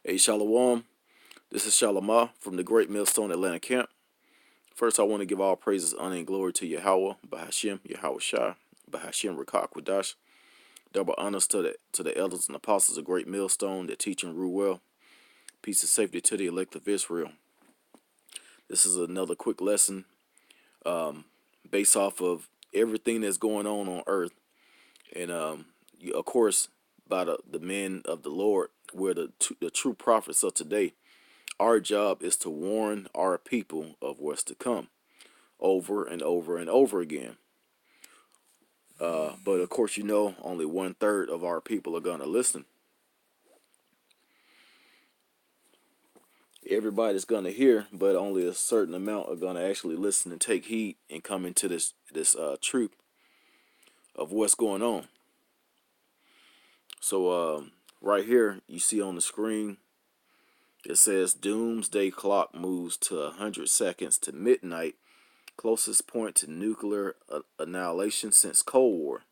Hey, Shalom. This is Shalamah from the Great Millstone Atlanta Camp. First, I want to give all praises, honor, and glory to Yahweh, Bahashim, Yahweh Shai, Bahashim Rakak Kwadash. Double honors to the elders and apostles of Great Millstone that teach and rule well. Peace and safety to the elect of Israel. This is another quick lesson based off of everything that's going on earth. And, of course, by the men of the Lord, we're the true prophets of today. Our job is to warn our people of what's to come over and over and over again. But of course, only 1/3 of our people are going to listen. Everybody's going to hear, but only a certain amount are going to actually listen and take heed and come into this truth of what's going on. So right here, you see on the screen, it says doomsday clock moves to 100 seconds to midnight, closest point to nuclear annihilation since Cold War.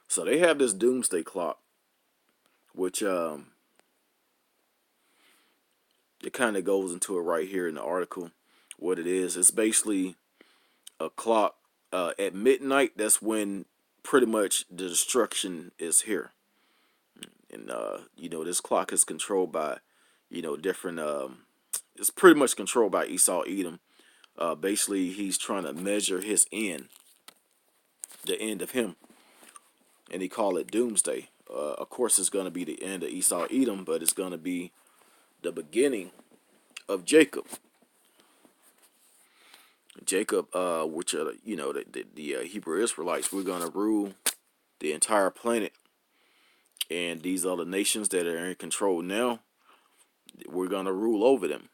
So they have this doomsday clock, which it kind of goes into it right here in the article. What it is, it's basically a clock at midnight. That's when pretty much the destruction is here. And this clock is controlled by different. It's pretty much controlled by Esau Edom. Basically, he's trying to measure his end, the end of him, and he call it doomsday. Of course, it's going to be the end of Esau Edom, but it's going to be the beginning of Jacob. Jacob, which are the Hebrew Israelites, we're going to rule the entire planet, and these other nations that are in control now, we're going to rule over them,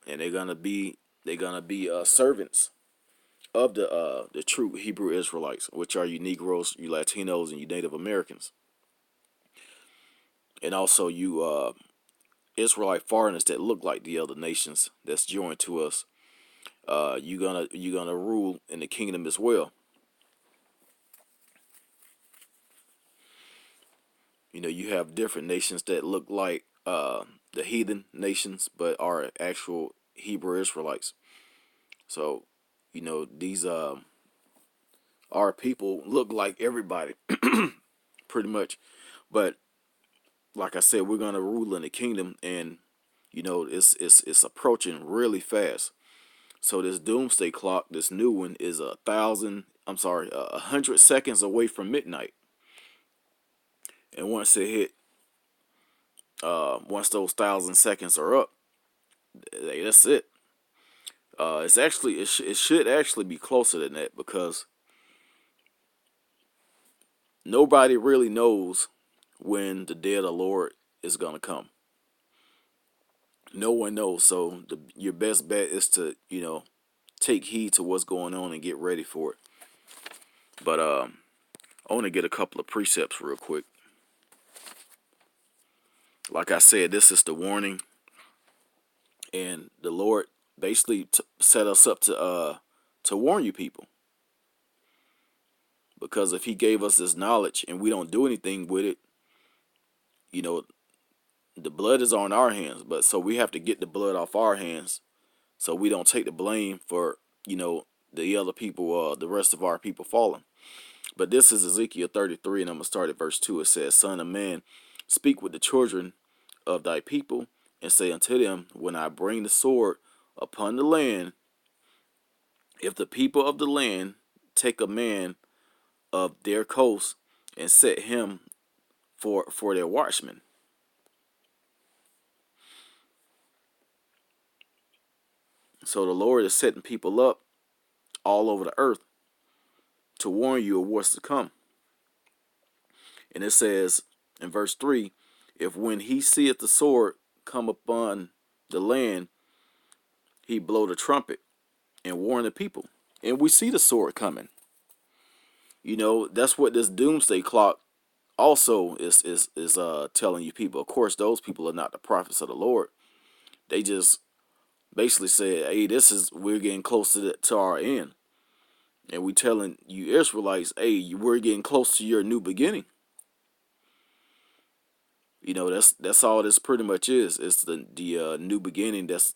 and they're going to be servants of the true Hebrew Israelites, which are you Negroes, you Latinos, and you Native Americans, and also you Israelite foreigners that look like the other nations that's joined to us. You're gonna rule in the kingdom as well. You have different nations that look like the heathen nations, but are actual Hebrew Israelites. So, these our people look like everybody, pretty much. But like I said, we're gonna rule in the kingdom, and it's approaching really fast. So this doomsday clock, this new one, is 100 seconds away from midnight. And once it hit, once those 1,000 seconds are up, that's it. It should actually be closer than that, because nobody really knows when the day of the Lord is gonna come. No one knows. So your best bet is to take heed to what's going on and get ready for it. But I want to get a couple of precepts real quick. Like I said, this is the warning, and the Lord basically set us up to warn you people. Because if He gave us this knowledge and we don't do anything with it, the blood is on our hands. But so we have to get the blood off our hands, so we don't take the blame for the other people, the rest of our people falling. But this is Ezekiel 33, and I'm gonna start at verse 2. It says, "Son of man, speak with the children of thy people, and say unto them, when I bring the sword upon the land, if the people of the land take a man of their coast and set him for their watchman." So the Lord is setting people up all over the earth to warn you of what's to come. And it says in verse 3, "If when he seeth the sword come upon the land, he blow the trumpet and warn the people." And we see the sword coming. That's what this doomsday clock also is telling you people. Of course, those people are not the prophets of the Lord. They just basically said, "Hey, we're getting close to our end," and we telling you Israelites, "Hey, we're getting close to your new beginning." That's all this pretty much is. It's the new beginning that's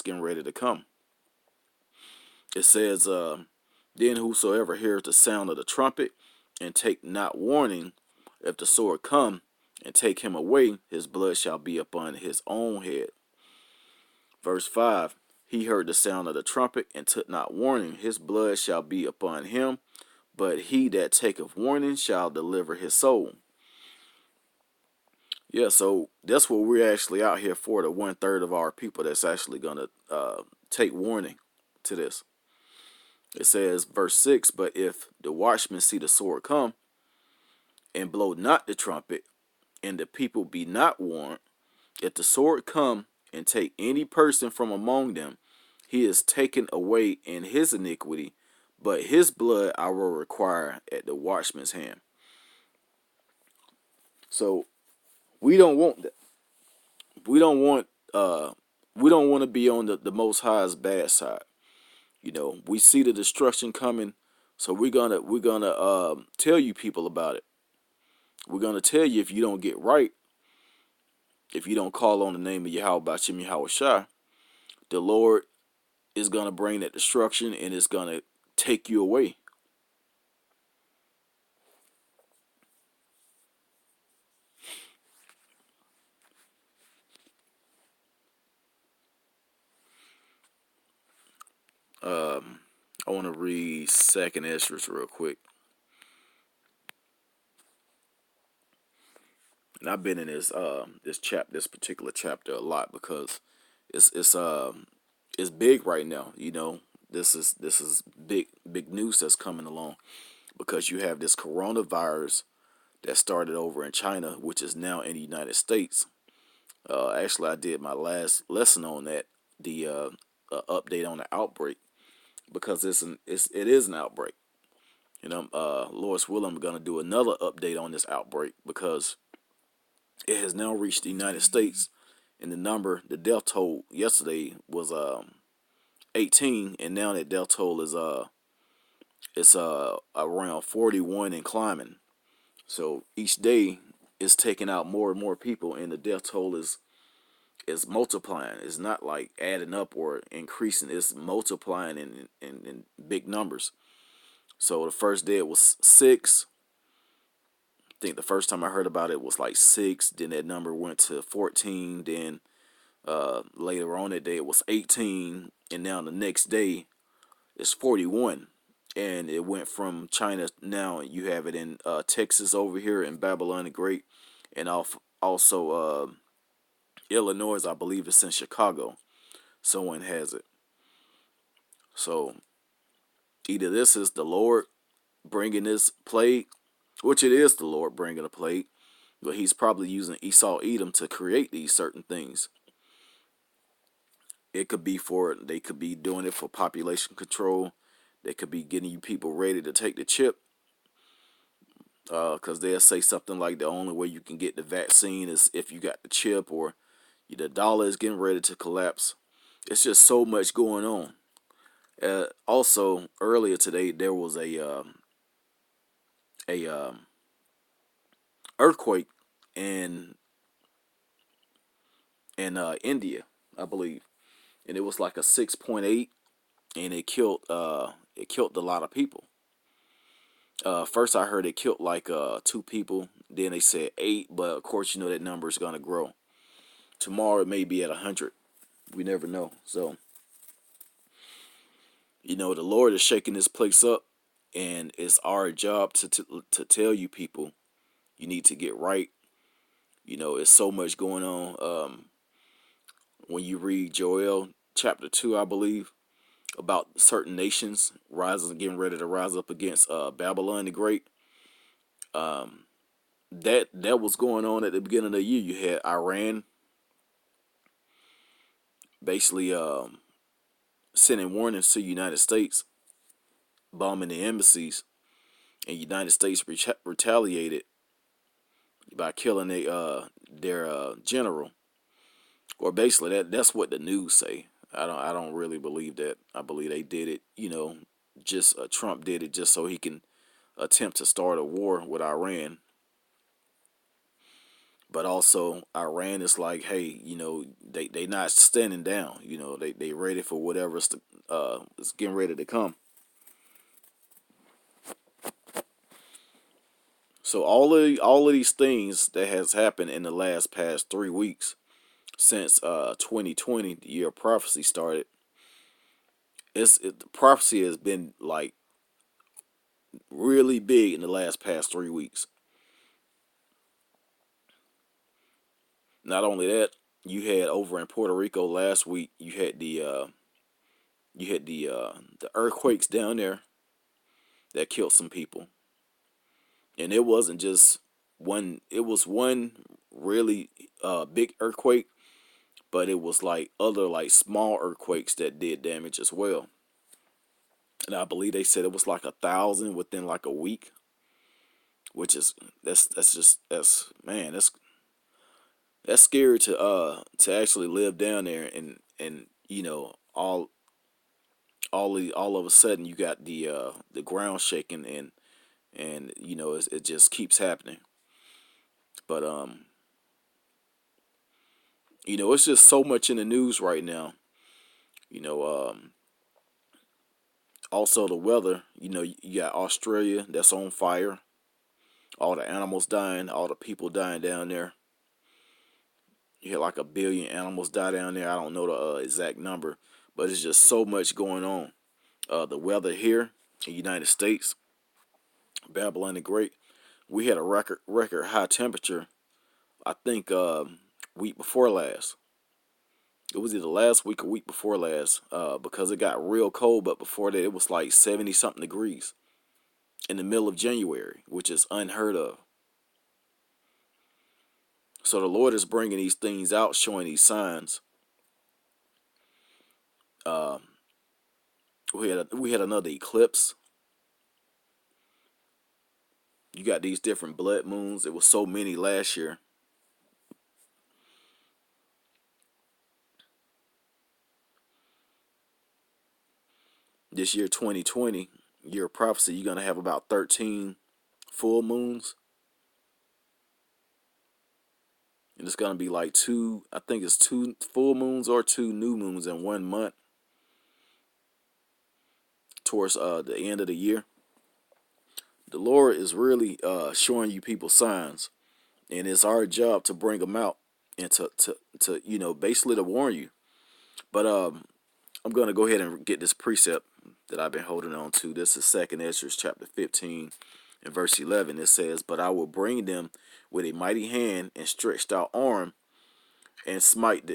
getting ready to come. It says, then whosoever hears the sound of the trumpet and take not warning, if the sword come and take him away, his blood shall be upon his own head. Verse 5, he heard the sound of the trumpet and took not warning, his blood shall be upon him, but he that taketh warning shall deliver his soul. Yeah, so that's what we're actually out here for, the 1/3 of our people that's actually going to take warning to this. It says, verse 6, but if the watchman see the sword come and blow not the trumpet, and the people be not warned, if the sword come and take any person from among them, he is taken away in his iniquity, but his blood I will require at the watchman's hand. So we don't want that. We don't want to be on the Most High's bad side. We see the destruction coming, so we're gonna tell you people about it. We're gonna tell you, if you don't get right, if you don't call on the name of Yahweh Bashim Yahweh Shai, the Lord is gonna bring that destruction and it's gonna take you away. I want to read Second Esdras real quick, and I've been in this particular chapter a lot because it's big right now. This is big news that's coming along, because you have this coronavirus that started over in China, which is now in the United States. Actually, I did my last lesson on that, the update on the outbreak, because it is an outbreak. Lord's willing, I'm gonna do another update on this outbreak because it has now reached the United States, and the death toll yesterday was 18, and now that death toll is it's around 41 and climbing. So each day is taking out more and more people, and the death toll is multiplying. It's not like adding up or increasing. It's multiplying in big numbers. So the first day it was 6. I think the first time I heard about it was like 6. Then that number went to 14. Then later on that day it was 18, and now the next day it's 41. And it went from China. Now you have it in Texas over here, in Babylon the Great, and also Illinois. I believe it's in Chicago. Someone has it. So either this is the Lord bringing this plague, which it is the Lord bringing a plague, but he's probably using Esau Edom to create these certain things. They could be doing it for population control. They could be getting you people ready to take the chip, because they'll say something like the only way you can get the vaccine is if you got the chip, or the dollar is getting ready to collapse. It's just so much going on. Also, earlier today there was a earthquake in India, I believe, and it was like a 6.8, and it killed a lot of people. First I heard it killed like 2 people. Then they said 8, but of course that number is gonna grow. Tomorrow it may be at 100. We never know. So the Lord is shaking this place up, and it's our job to tell you people, you need to get right. It's so much going on. When you read Joel chapter 2, I believe, about certain nations getting ready to rise up against Babylon the Great. That was going on at the beginning of the year. You had Iran basically sending warnings to the United States, bombing the embassies, and the United States retaliated by killing their general. Or basically that's what the news say. I don't really believe that. I believe they did it. Just Trump did it just so he can attempt to start a war with Iran. But also Iran is like, hey, they not standing down. They ready for whatever's is getting ready to come. So all of these things that has happened in the past 3 weeks since 2020, the year of prophecy started. The prophecy has been like really big in the past 3 weeks. Not only that, you had over in Puerto Rico last week. You had the earthquakes down there that killed some people, and it wasn't just one. It was one really big earthquake, but it was like other like small earthquakes that did damage as well. And I believe they said it was like 1,000 within like a week, which is that's just that's man that's scary to actually live down there and all of a sudden you got the ground shaking and it just keeps happening. But it's just so much in the news right now. You know Also the weather. You got Australia that's on fire. All the animals dying, all the people dying down there. You had like 1 billion animals die down there. I don't know the exact number, but it's just so much going on. The weather here in the United States, Babylon the Great, we had a record high temperature. I think week before last. It was either last week or week before last, because it got real cold. But before that, it was like 70 something degrees in the middle of January, which is unheard of. So the Lord is bringing these things out, showing these signs. Uh, we had another eclipse. You got these different blood moons. It was so many last year. This year, 2020, year of prophecy, you're gonna have about 13 full moons, and it's gonna be like two. I think it's two full moons or two new moons in 1 month towards the end of the year. The Lord is really showing you people signs, and it's our job to bring them out and to basically to warn you. But I'm gonna go ahead and get this precept that I've been holding on to. This is Second Ezra chapter 15 and verse 11. It says, "But I will bring them with a mighty hand and stretched out arm, and smite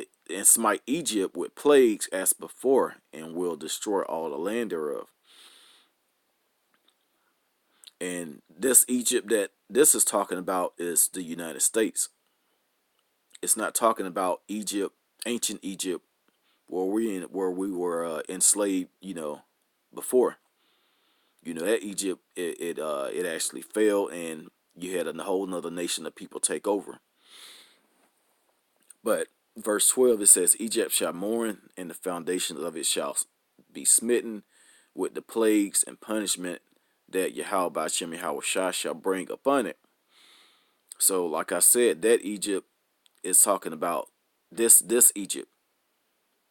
Egypt with plagues as before, and will destroy all the land thereof." And this Egypt that this is talking about is the United States. It's not talking about Egypt, ancient Egypt, where we were enslaved, before. That Egypt, it actually fell, and you had a whole nother nation of people take over. But verse 12, it says, "Egypt shall mourn, and the foundations of it shall be smitten with the plagues and punishment that Yahweh Ba'ashem Yahweh Shai shall bring upon it." So, like I said, that Egypt is talking about this Egypt,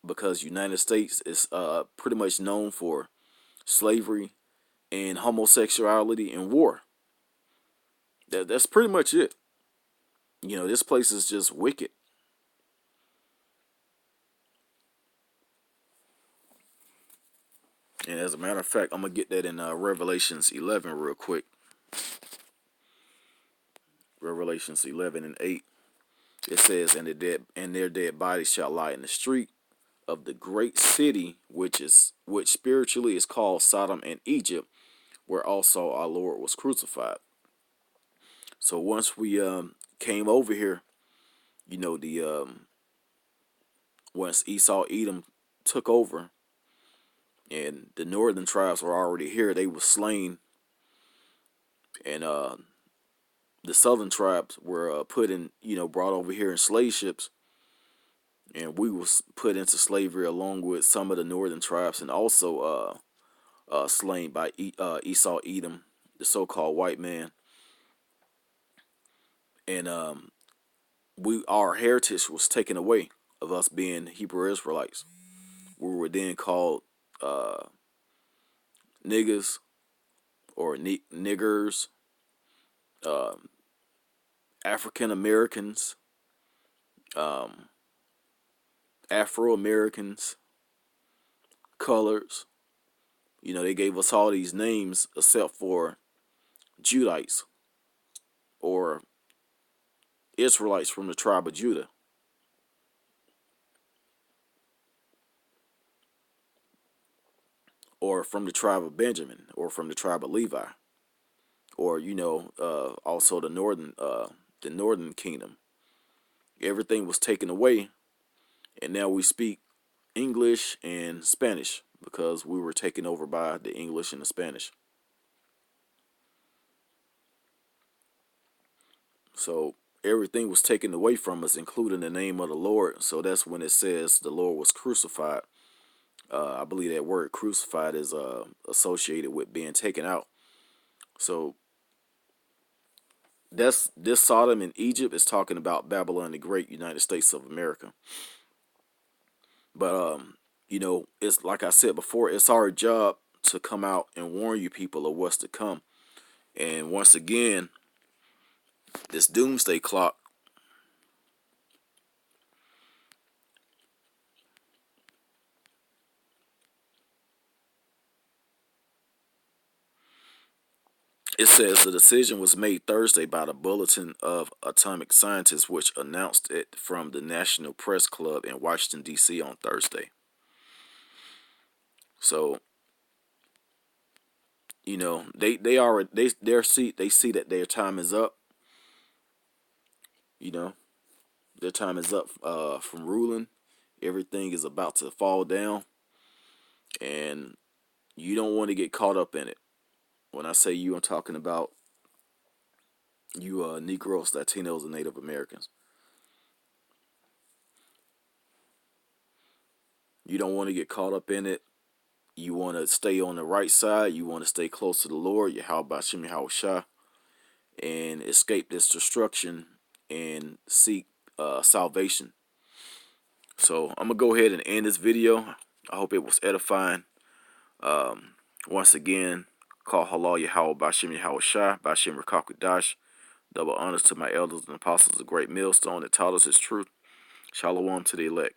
because United States is pretty much known for slavery and homosexuality and war. That's pretty much it. This place is just wicked. And as a matter of fact, I'm gonna get that in Revelations 11 real quick. Revelations 11 and 8. It says, "And their dead bodies shall lie in the street of the great city, which spiritually is called Sodom and Egypt, where also our Lord was crucified." So once we came over here, the once Esau Edom took over, and the northern tribes were already here, they were slain, and the southern tribes were brought over here in slave ships, and we was put into slavery along with some of the northern tribes, and also slain by Esau Edom, the so-called white man. And our heritage was taken away of us being Hebrew Israelites. We were then called uh, niggas or niggers, uh, African Americans, um, Afro Americans, colors. You know, they gave us all these names except for Judites or Israelites from the tribe of Judah, or from the tribe of Benjamin, or from the tribe of Levi, or also the northern kingdom. Everything was taken away, and now we speak English and Spanish because we were taken over by the English and the Spanish. So everything was taken away from us, including the name of the Lord. So that's when it says the Lord was crucified. I believe that word crucified is associated with being taken out. So this Sodom in Egypt is talking about Babylon the Great, United States of America. But it's like I said before, it's our job to come out and warn you people of what's to come. And once again, this doomsday clock, it says the decision was made Thursday by the Bulletin of Atomic Scientists, which announced it from the National Press Club in Washington, D.C. on Thursday. So, they see that their time is up. You know, their time is up from ruling. Everything is about to fall down, and you don't want to get caught up in it. When I say you, I'm talking about you Negroes, Latinos, and Native Americans. You don't want to get caught up in it. You want to stay on the right side. You want to stay close to the Lord, Yahweh Bashim Yahweh Shah, and escape this destruction and seek salvation. So I'm going to go ahead and end this video. I hope it was edifying. Once again, call halal Yahweh Bashim Yahweh Shah, Bashim Rakakwadash. Double honors to my elders and apostles, the great millstone that taught us his truth. Shalom to the elect.